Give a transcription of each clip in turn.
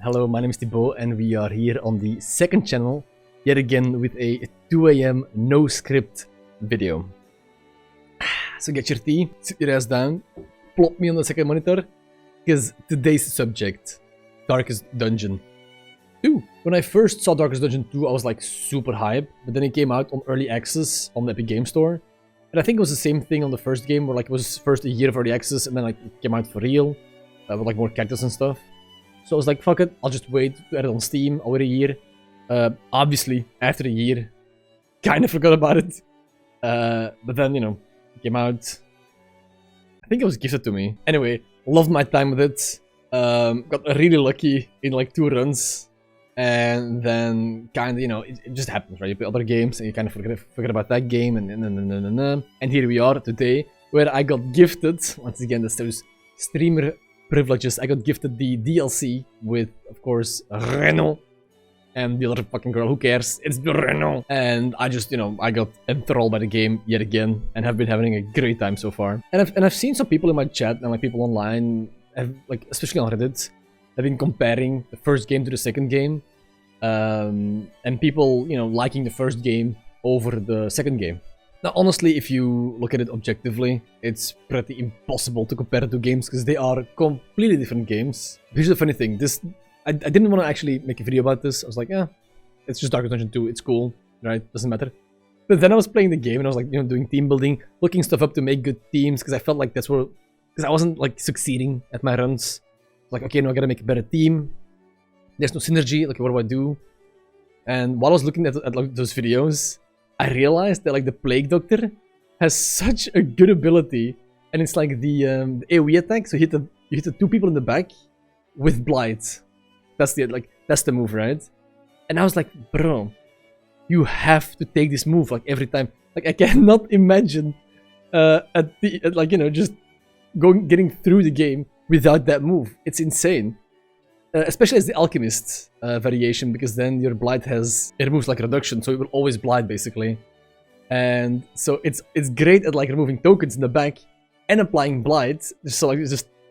Hello, my name is Thibaut and we are here on the second channel, yet again with a 2 AM no script video. So get your tea, sit your ass down, plop me on the second monitor, because today's subject, Darkest Dungeon 2. When I first saw Darkest Dungeon 2, I was like super hyped, but then it came out on early access on the Epic Game Store. And I think it was the same thing on the first game, where like it was first a year of early access and then like it came out for real, with like more characters and stuff. So I was like, fuck it, I'll just wait to add it on Steam. I'll wait a year. Obviously, after a year, kind of forgot about it. But then, you know, it came out. I think it was gifted to me. Anyway, loved my time with it. Got really lucky in like 2 runs. And then kind of, you know, it just happens, right? You play other games and you kind of forget about that game. And here we are today, where I got gifted, once again, that's those streamer privileges. I got gifted the DLC with, of course, Reno and the other fucking girl. Who cares? It's the Reno. And I just, you know, I got enthralled by the game yet again and have been having a great time so far. And I've seen some people in my chat and like people online, like especially on Reddit, have been comparing the first game to the second game, and people, you know, liking the first game over the second game. Now, honestly, if you look at it objectively, it's pretty impossible to compare the 2 games because they are completely different games. Here's the funny thing: I didn't want to actually make a video about this. I was like, yeah, it's just Darkest Dungeon 2. It's cool, right? Doesn't matter. But then I was playing the game and I was like, you know, doing team building, looking stuff up to make good teams because I felt like that's where, because I wasn't like succeeding at my runs. Like, okay, no, I gotta make a better team. There's no synergy. Like, what do I do? And while I was looking at like those videos, I realized that like the Plague Doctor has such a good ability, and it's like the AoE attack. So you hit the 2 people in the back with Blight. That's the move, right? And I was like, bro, you have to take this move like every time. Like I cannot imagine like, you know, just getting through the game without that move. It's insane. Especially as the Alchemist variation, because then your Blight it removes like reduction, so it will always Blight basically. And so it's great at like removing tokens in the back and applying Blight. So like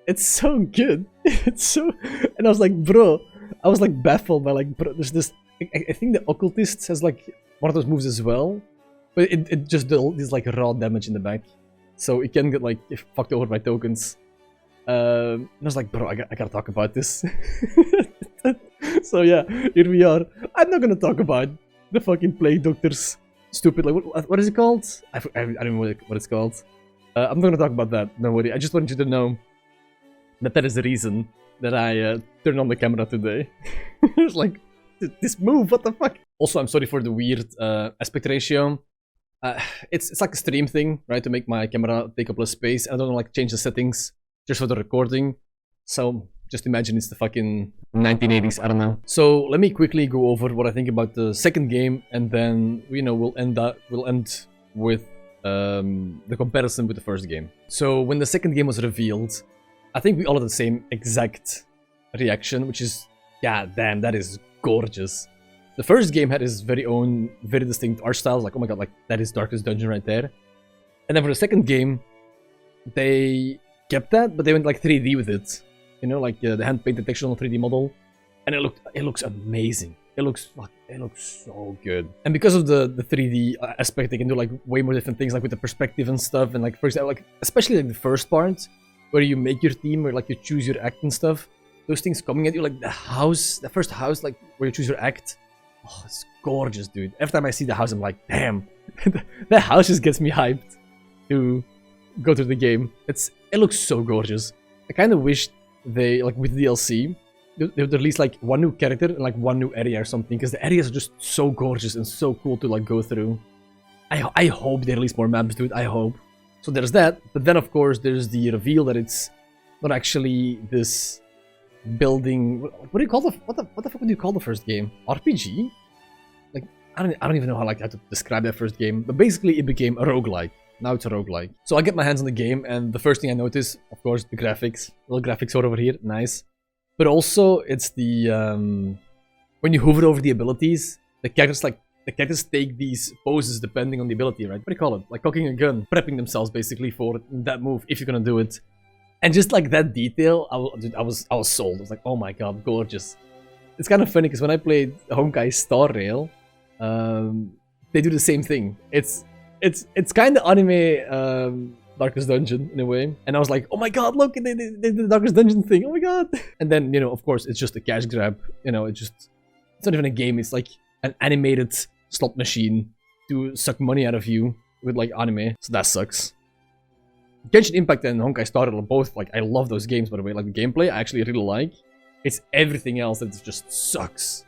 it's so good. It's so, and I was like, bro, I was like baffled by like, bro, there's this. I think the Occultist has like one of those moves as well, but it just does like raw damage in the back, so it can get like fucked over by tokens. And I was like, bro, I gotta talk about this. So yeah, here we are. I'm not gonna talk about the fucking Plague Doctor's stupid, like, what is it called? I don't know what it's called. I'm not gonna talk about that, don't worry. I just wanted you to know that is the reason that I turned on the camera today. It's like, this move, what the fuck? Also, I'm sorry for the weird aspect ratio. It's like a stream thing, right? To make my camera take up less space. I don't like change the settings just for the recording. So just imagine it's the fucking 1980s, I don't know. So let me quickly go over what I think about the second game, and then, you know, we'll end with the comparison with the first game. So when the second game was revealed, I think we all had the same exact reaction, which is, yeah, damn, that is gorgeous. The first game had its very own, very distinct art styles, like, oh my god, like, that is Darkest Dungeon right there. And then for the second game, they kept that, but they went like 3D with it. You know, like the hand-painted textural 3D model. And it looks amazing. It looks so good. And because of the 3D aspect, they can do like way more different things, like with the perspective and stuff. And like, for example, like, especially like the first part, where you make your team, or like you choose your act and stuff. Those things coming at you, like the first house, like where you choose your act. Oh, it's gorgeous, dude. Every time I see the house, I'm like, damn. That house just gets me hyped to go through the game. It looks so gorgeous. I kind of wish they, like with DLC, they would release like 1 new character and like 1 new area or something, because the areas are just so gorgeous and so cool to like go through. I hope they release more maps, dude. I hope. So there's that, but then of course there's the reveal that it's not actually this building. What do you call what the fuck would you call the first game? RPG? Like I don't even know how to describe that first game. But basically it became a roguelike. Now it's a roguelike. So I get my hands on the game, and the first thing I notice, of course, the graphics. Little graphics over here, nice. But also, it's the when you hover over the abilities, the characters take these poses depending on the ability, right? What do you call it? Like cocking a gun, prepping themselves basically for that move if you're gonna do it. And just like that detail, I was sold. I was like, oh my god, gorgeous. it's kind of funny because when I played Honkai Star Rail, they do the same thing. It's kind of anime Darkest Dungeon in a way, and I was like, oh my god, look, they did the Darkest Dungeon thing. Oh my god! And then of course, it's just a cash grab. It's not even a game. It's like an animated slot machine to suck money out of you with like anime. So that sucks. Genshin Impact and Honkai Star Rail are both like, I love those games, by the way. Like the gameplay I actually really like. It's everything else that just sucks.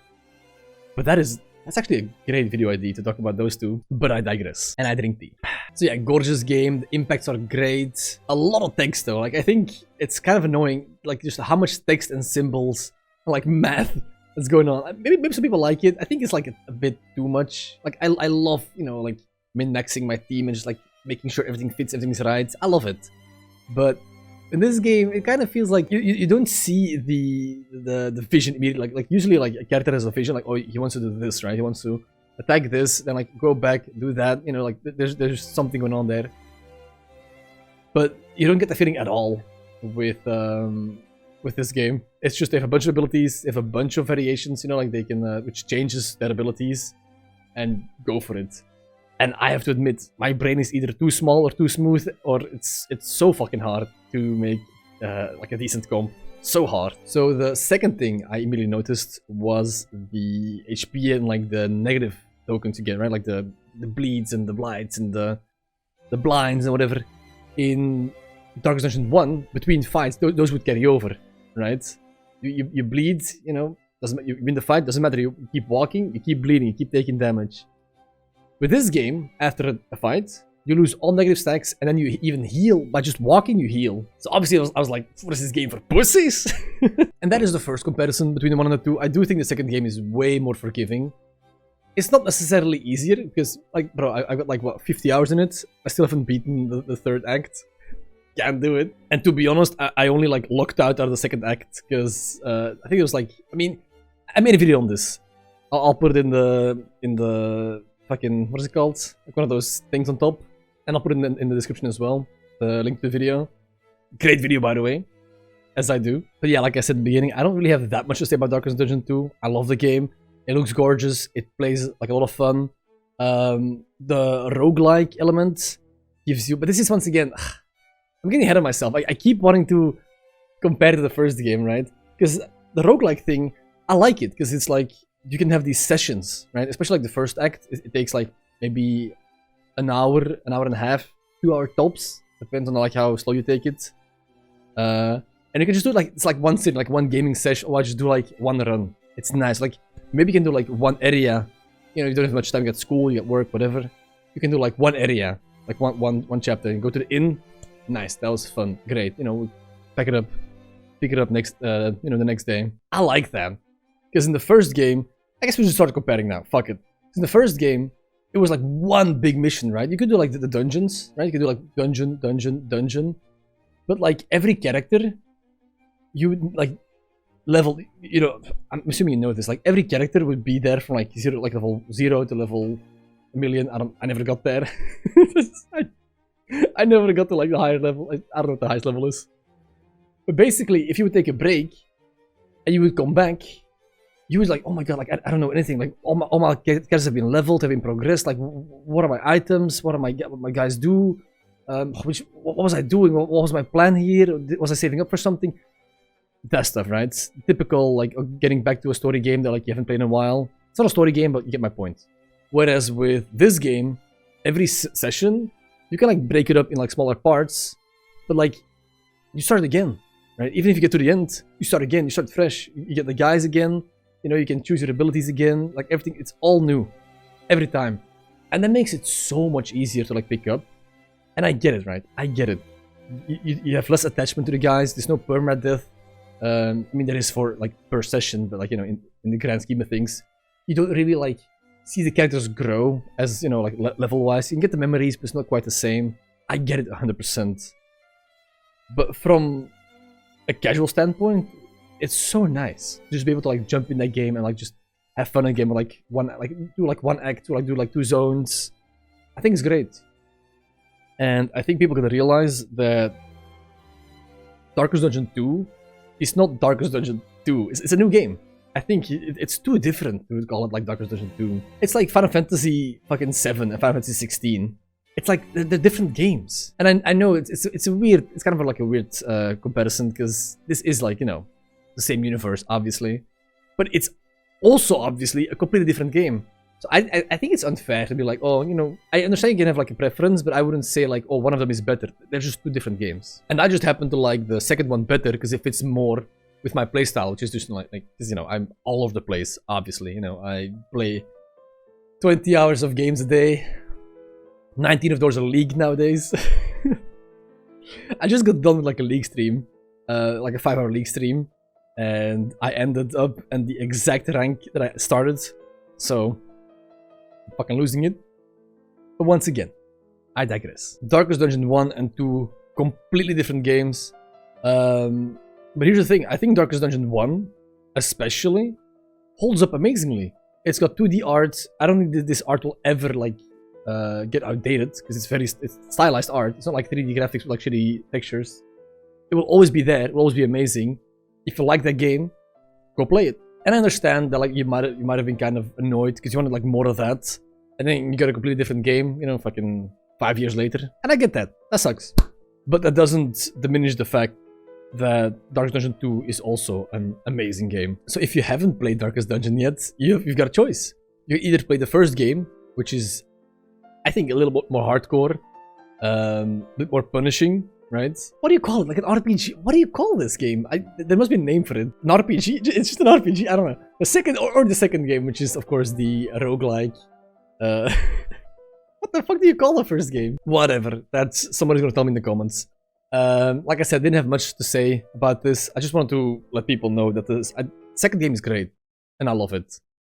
But that's actually a great video idea to talk about those two. But I digress. And I drink tea. So yeah, gorgeous game. The impacts are great. A lot of text though. Like I think it's kind of annoying. Like just how much text and symbols and like math that's going on. Maybe some people like it. I think it's like a bit too much. Like I love, like min-maxing my team and just like making sure everything fits, everything's right. I love it. But in this game, it kind of feels like you don't see the vision immediately. Like usually like a character has a vision, like, oh, he wants to do this, right? He wants to attack this, then like go back, do that. Like there's something going on there. But you don't get the feeling at all with this game. It's just they have a bunch of abilities, they have a bunch of variations, like they can which changes their abilities, and go for it. And I have to admit, my brain is either too small or too smooth, or it's so fucking hard to make like a decent comp. So hard. So the second thing I immediately noticed was the HP and like the negative tokens you get, right? Like the bleeds and the blights and the blinds and whatever. In Darkest Dungeon 1, between fights, those would carry over, right? You bleed, doesn't you win the fight, doesn't matter. You keep walking, you keep bleeding, you keep taking damage. With this game, after a fight, you lose all negative stacks, and then you even heal. By just walking, you heal. So obviously, I was like, what is this game for pussies? And that is the first comparison between the 1 and the 2. I do think the second game is way more forgiving. It's not necessarily easier, because, like, bro, I got like, what, 50 hours in it? I still haven't beaten the third act. Can't do it. And to be honest, I only, like, locked out of the second act, because I think it was like, I mean, I made a video on this. I'll put it in the fucking, what is it called? Like one of those things on top. And I'll put it in the description as well. The link to the video. Great video, by the way. As I do. But yeah, like I said in the beginning, I don't really have that much to say about Darkest Dungeon 2. I love the game. It looks gorgeous. It plays like a lot of fun. The roguelike element gives you... But this is once again... I'm getting ahead of myself. I keep wanting to compare to the first game, right? Because the roguelike thing, I like it. Because it's like... You can have these sessions, right? Especially like the first act. It takes like maybe an hour and a half, 2 hour tops. Depends on like how slow you take it. And you can just do like, it's like one sit, like one gaming session, or just do like one run. It's nice. Like maybe you can do like one area. You don't have much time, you got school, you got work, whatever. You can do like one area, like one chapter. You go to the inn. Nice, that was fun. Great. Pick it up next the next day. I like that. Because in the first game, I guess we should start comparing now. Fuck it. In the first game, it was like one big mission, right? You could do like the dungeons, right? You could do like dungeon. But like every character, you would like level, I'm assuming you know this, like every character would be there from like level 0 to level 1,000,000. I never got there. I never got to like the higher level. I don't know what the highest level is. But basically, if you would take a break and you would come back, you was like, oh my god, like I don't know anything. Like all my characters have been leveled, have been progressed. Like what are my items? What my guys do? What was I doing? What was my plan here? Was I saving up for something? That stuff, right? It's typical, like getting back to a story game that like you haven't played in a while. It's not a story game, but you get my point. Whereas with this game, every session you can like break it up in like smaller parts, but like you start again, right? Even if you get to the end, you start again. You start fresh. You get the guys again. You can choose your abilities again, like everything, it's all new, every time. And that makes it so much easier to like pick up. And I get it, right? I get it. You have less attachment to the guys, there's no permadeath. I mean, there is for like per session, but like, in the grand scheme of things, you don't really like see the characters grow as, like level-wise. You can get the memories, but it's not quite the same. I get it 100%. But from a casual standpoint, it's so nice just be able to like jump in that game and like just have fun in a game, or like do one act, or like do like 2 zones. I think it's great. And I think people gotta realize that Darkest Dungeon 2 is not Darkest Dungeon 2. It's a new game. I think it's too different to call it like Darkest Dungeon 2. It's like Final Fantasy fucking 7 and Final Fantasy 16. It's like they're different games. And I know it's a weird, it's kind of like a weird comparison because this is like, you know, the same universe, obviously. But it's also obviously a completely different game. So I think it's unfair to be like, oh, you know, I understand you can have like a preference, but I wouldn't say like, oh, one of them is better. They're just two different games. And I just happen to like the second one better because it fits more with my playstyle, which is just like, you know, I'm all over the place, obviously. You know, I play 20 hours of games a day. 19 of those are League nowadays. I just got done with like a League stream, like a 5-hour League stream. And I ended up in the exact rank that I started. So, I'm fucking losing it. But once again, I digress. Darkest Dungeon 1 and 2, completely different games. But here's the thing, I think Darkest Dungeon 1, especially, holds up amazingly. It's got 2D art. I don't think that this art will ever, like, get outdated, because it's stylized art. It's not like 3D graphics with, like, shitty textures. It will always be there, it will always be amazing. If you like that game, go play it. And I understand that, like, you might have been kind of annoyed, because you wanted, like, more of that. And then you got a completely different game, you know, fucking 5 years later. And I get that. That sucks. But that doesn't diminish the fact that Darkest Dungeon 2 is also an amazing game. So if you haven't played Darkest Dungeon yet, you've got a choice. You either play the first game, which is, I think, a little bit more hardcore, a bit more punishing, right? What do you call it? Like an RPG? What do you call this game? There must be a name for it. An RPG? It's just an RPG? I don't know. The second, or the second game, which is, of course, the roguelike. What the fuck do you call the first game? Whatever. That's somebody's gonna tell me in the comments. Like I said, I didn't have much to say about this. I just wanted to let people know that the second game is great, and I love it.